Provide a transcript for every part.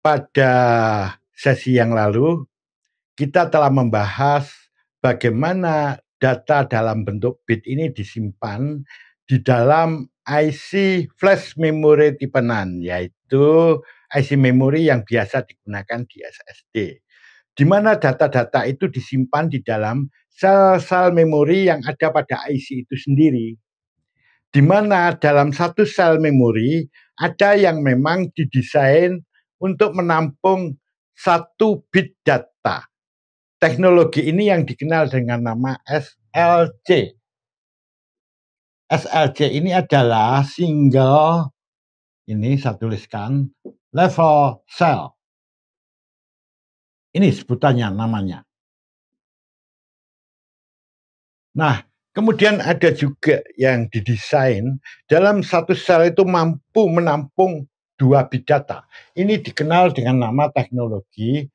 Pada sesi yang lalu, kita telah membahas bagaimana data dalam bentuk bit ini disimpan di dalam IC flash memory tipe NAND, yaitu IC memory yang biasa digunakan di SSD, di mana data-data itu disimpan di dalam sel-sel memori yang ada pada IC itu sendiri, di mana dalam satu sel memori ada yang memang didesain untuk menampung 1 bit data. Teknologi ini yang dikenal dengan nama SLC. SLC ini adalah single, ini saya tuliskan, level cell. Ini sebutannya, namanya. Nah, kemudian ada juga yang didesain dalam satu sel itu mampu menampung 2 bit data. Ini dikenal dengan nama teknologi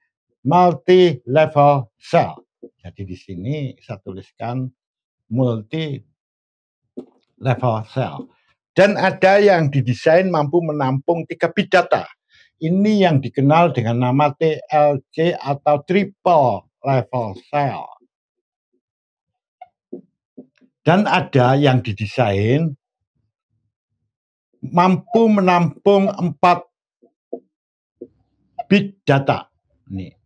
multi-level cell. Jadi di sini saya tuliskan multi-level cell. Dan ada yang didesain mampu menampung 3 bit data. Ini yang dikenal dengan nama TLC atau triple level cell. Dan ada yang didesain mampu menampung 4 bit data. Ini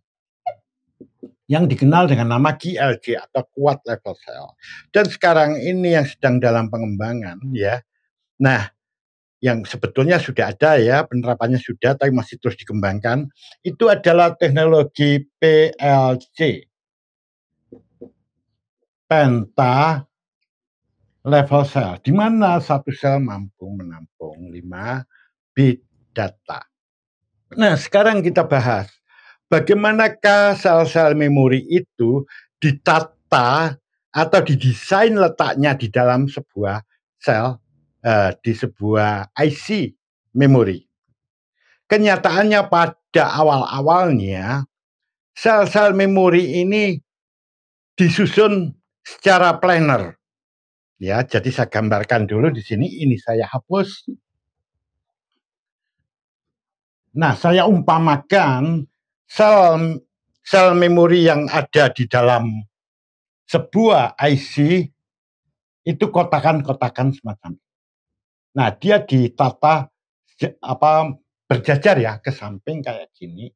yang dikenal dengan nama QLC atau quad level cell. Dan sekarang ini yang sedang dalam pengembangan, ya. Nah, yang sebetulnya sudah ada, ya, penerapannya sudah, tapi masih terus dikembangkan. Itu adalah teknologi PLC, penta level cell, di mana satu sel mampu menampung 5 bit data. Nah, sekarang kita bahas bagaimanakah sel-sel memori itu ditata atau didesain letaknya di dalam sebuah sel, di sebuah IC memori. Kenyataannya pada awal-awalnya sel-sel memori ini disusun secara planar. Ya, jadi saya gambarkan dulu di sini, ini saya hapus. Nah, saya umpamakan sel memori yang ada di dalam sebuah IC itu kotakan-kotakan semacam ini. Nah, dia ditata berjajar, ya, ke samping kayak gini.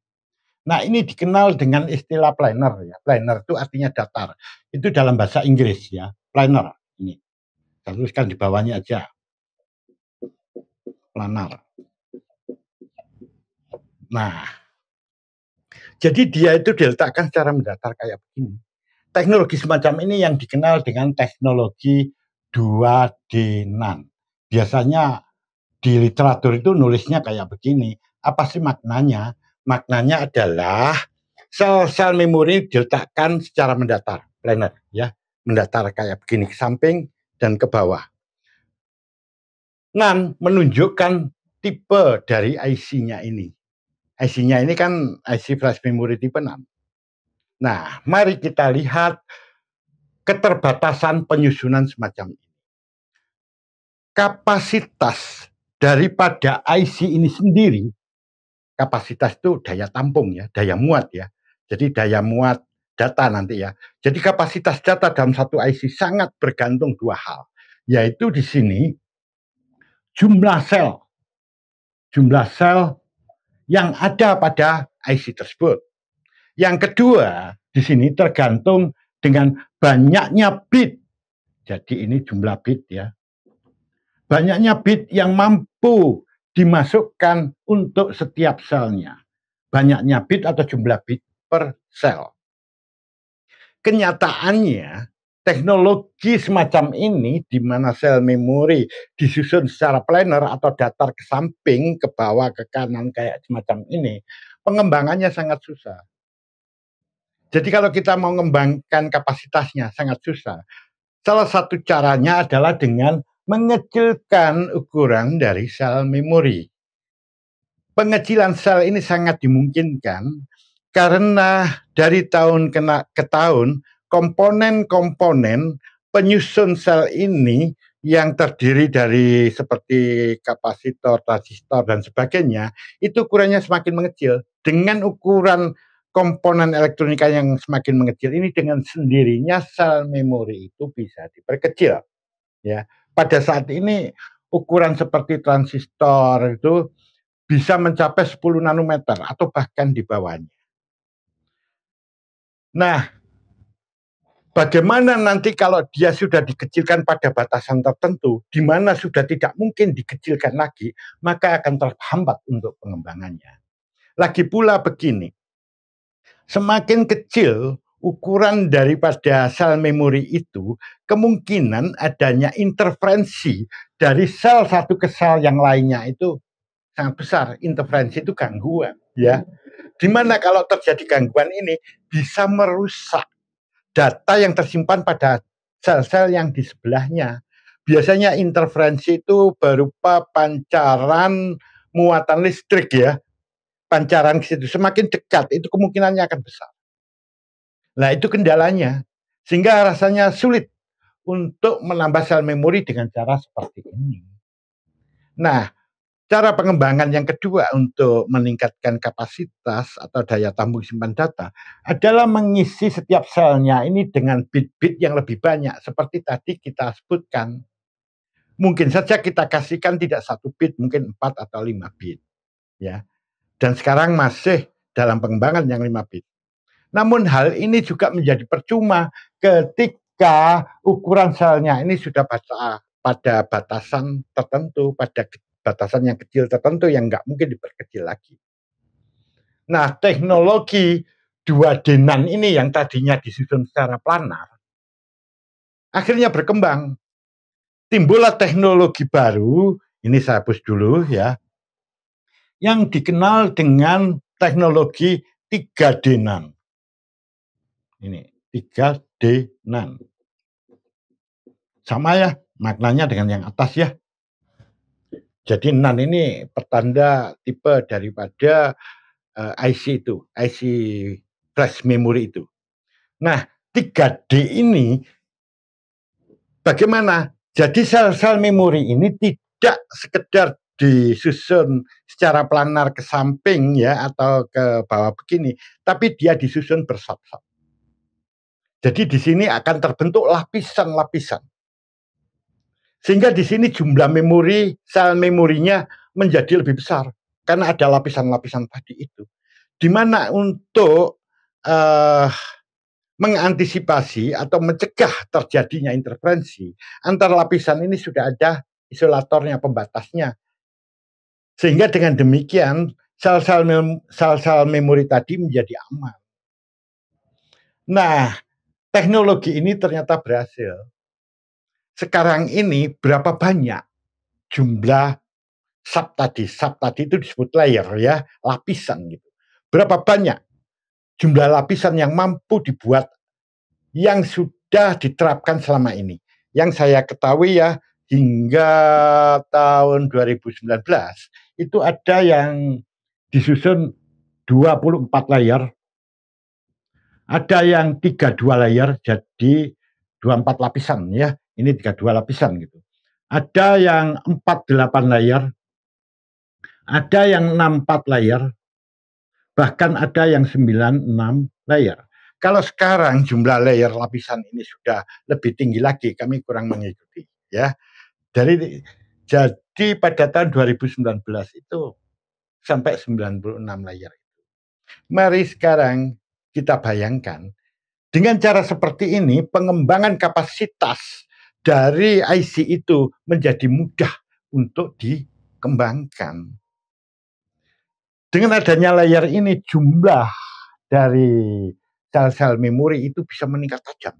Nah, ini dikenal dengan istilah planar, ya. Planar itu artinya datar. Itu dalam bahasa Inggris, ya. Planar ini. Saya tuliskan di bawahnya aja. Planar. Nah, jadi dia itu diletakkan secara mendatar kayak begini. Teknologi semacam ini yang dikenal dengan teknologi 2D NAND. Biasanya di literatur itu nulisnya kayak begini. Apa sih maknanya? Maknanya adalah sel-sel memori diletakkan secara mendatar, planar, ya, mendatar kayak begini, ke samping dan ke bawah. NAND menunjukkan tipe dari IC-nya ini. IC-nya ini kan IC flash memory tipe 6. Nah, mari kita lihat keterbatasan penyusunan semacam ini. Kapasitas daripada IC ini sendiri, kapasitas itu daya tampung, ya, daya muat, ya. Jadi daya muat data nanti, ya. Jadi kapasitas data dalam satu IC sangat bergantung 2 hal, yaitu di sini jumlah sel yang ada pada IC tersebut. Yang kedua, di sini tergantung dengan banyaknya bit. Jadi ini jumlah bit, ya. Banyaknya bit yang mampu dimasukkan untuk setiap selnya. Banyaknya bit atau jumlah bit per sel. Kenyataannya, teknologi semacam ini di mana sel memori disusun secara planar atau datar ke samping, ke bawah, ke kanan kayak semacam ini, pengembangannya sangat susah. Jadi kalau kita mau mengembangkan kapasitasnya sangat susah. Salah satu caranya adalah dengan mengecilkan ukuran dari sel memori. Pengecilan sel ini sangat dimungkinkan karena dari tahun ke tahun komponen-komponen penyusun sel ini yang terdiri dari seperti kapasitor, transistor, dan sebagainya, itu ukurannya semakin mengecil. Dengan ukuran komponen elektronika yang semakin mengecil ini, dengan sendirinya sel memori itu bisa diperkecil. Ya, pada saat ini ukuran seperti transistor itu bisa mencapai 10 nanometer atau bahkan di bawahnya. Nah, bagaimana nanti kalau dia sudah dikecilkan pada batasan tertentu, di mana sudah tidak mungkin dikecilkan lagi, maka akan terhambat untuk pengembangannya. Lagi pula begini, semakin kecil ukuran daripada sel memori itu, kemungkinan adanya interferensi dari sel satu ke sel yang lainnya itu sangat besar. Interferensi itu gangguan, ya. Dimana kalau terjadi gangguan ini bisa merusak data yang tersimpan pada sel-sel yang di sebelahnya. Biasanya interferensi itu berupa pancaran muatan listrik, ya. Pancaran ke situ semakin dekat itu kemungkinannya akan besar. Nah, itu kendalanya. Sehingga rasanya sulit untuk menambah sel memori dengan cara seperti ini. Nah, cara pengembangan yang kedua untuk meningkatkan kapasitas atau daya tampung simpan data adalah mengisi setiap selnya ini dengan bit-bit yang lebih banyak. Seperti tadi kita sebutkan, mungkin saja kita kasihkan tidak 1 bit, mungkin 4 atau 5 bit. Ya. Dan sekarang masih dalam pengembangan yang 5 bit. Namun hal ini juga menjadi percuma ketika ukuran selnya ini sudah pada batasan tertentu, pada batasan yang kecil tertentu yang nggak mungkin diperkecil lagi. Nah, teknologi 2D NAND ini yang tadinya disusun secara planar, akhirnya berkembang. Timbullah teknologi baru, ini saya hapus dulu ya, yang dikenal dengan teknologi 3D NAND. Ini 3D NAND. Sama ya, maknanya dengan yang atas ya. Jadi NAND ini pertanda tipe daripada IC itu, IC flash memory itu. Nah, 3D ini bagaimana? Jadi sel-sel memori ini tidak sekedar disusun secara planar ke samping ya atau ke bawah begini, tapi dia disusun bersop-sop. Jadi di sini akan terbentuk lapisan-lapisan. Sehingga di sini jumlah memori, sel memorinya menjadi lebih besar karena ada lapisan-lapisan tadi itu. Di mana untuk mengantisipasi atau mencegah terjadinya interferensi antar lapisan ini sudah ada isolatornya, pembatasnya. Sehingga dengan demikian sel-sel memori tadi menjadi aman. Nah, teknologi ini ternyata berhasil. Sekarang ini berapa banyak jumlah sub tadi itu disebut layer ya, lapisan gitu. Berapa banyak jumlah lapisan yang mampu dibuat yang sudah diterapkan selama ini. Yang saya ketahui ya, hingga tahun 2019 itu ada yang disusun 24 layer, ada yang 32 layer, jadi 24 lapisan ya. Ini 32 lapisan gitu. Ada yang 48 layer, ada yang 64 layer, bahkan ada yang 96 layer. Kalau sekarang jumlah layer lapisan ini sudah lebih tinggi lagi, kami kurang mengikuti ya. Jadi pada tahun 2019 itu sampai 96 layer. Mari sekarang kita bayangkan dengan cara seperti ini pengembangan kapasitas dari IC itu menjadi mudah untuk dikembangkan. Dengan adanya layer ini jumlah dari sel-sel memori itu bisa meningkat tajam.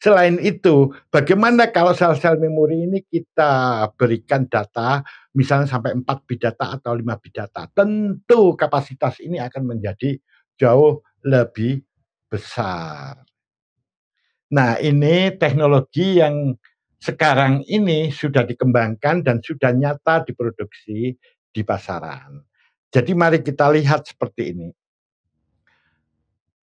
Selain itu, bagaimana kalau sel-sel memori ini kita berikan data, misalnya sampai 4 bit data atau 5 bit data, tentu kapasitas ini akan menjadi jauh lebih besar. Nah, ini teknologi yang sekarang ini sudah dikembangkan dan sudah nyata diproduksi di pasaran. Jadi mari kita lihat seperti ini.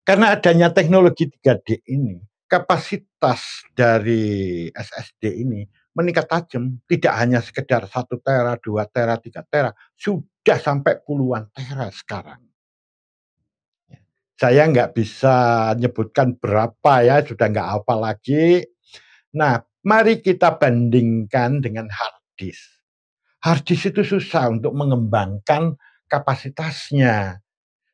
Karena adanya teknologi 3D ini, kapasitas dari SSD ini meningkat tajam, tidak hanya sekedar 1 tera, 2 tera, 3 tera, sudah sampai puluhan tera sekarang. Saya nggak bisa nyebutkan berapa ya, sudah nggak hafal lagi. Nah, mari kita bandingkan dengan hard disk. Hard disk itu susah untuk mengembangkan kapasitasnya.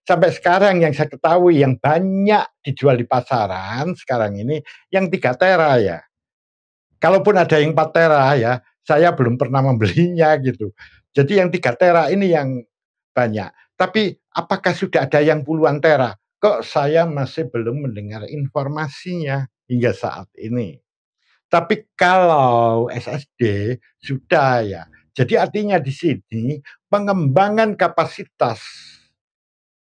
Sampai sekarang yang saya ketahui yang banyak dijual di pasaran sekarang ini yang 3 tera ya. Kalaupun ada yang 4 tera ya, saya belum pernah membelinya gitu. Jadi yang 3 tera ini yang banyak. Tapi apakah sudah ada yang puluhan tera? Kok saya masih belum mendengar informasinya hingga saat ini. Tapi kalau SSD sudah ya. Jadi artinya di sini pengembangan kapasitas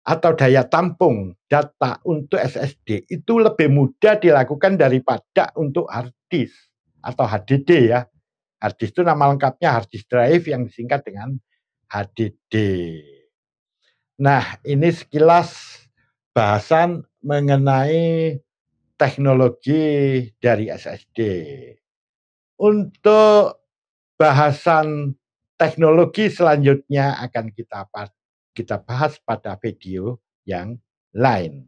atau daya tampung data untuk SSD itu lebih mudah dilakukan daripada untuk hard disk atau HDD ya. Hard disk itu nama lengkapnya hard disk drive yang disingkat dengan HDD. Nah, ini sekilas bahasan mengenai teknologi dari SSD. Untuk bahasan teknologi selanjutnya akan kita bahas pada video yang lain.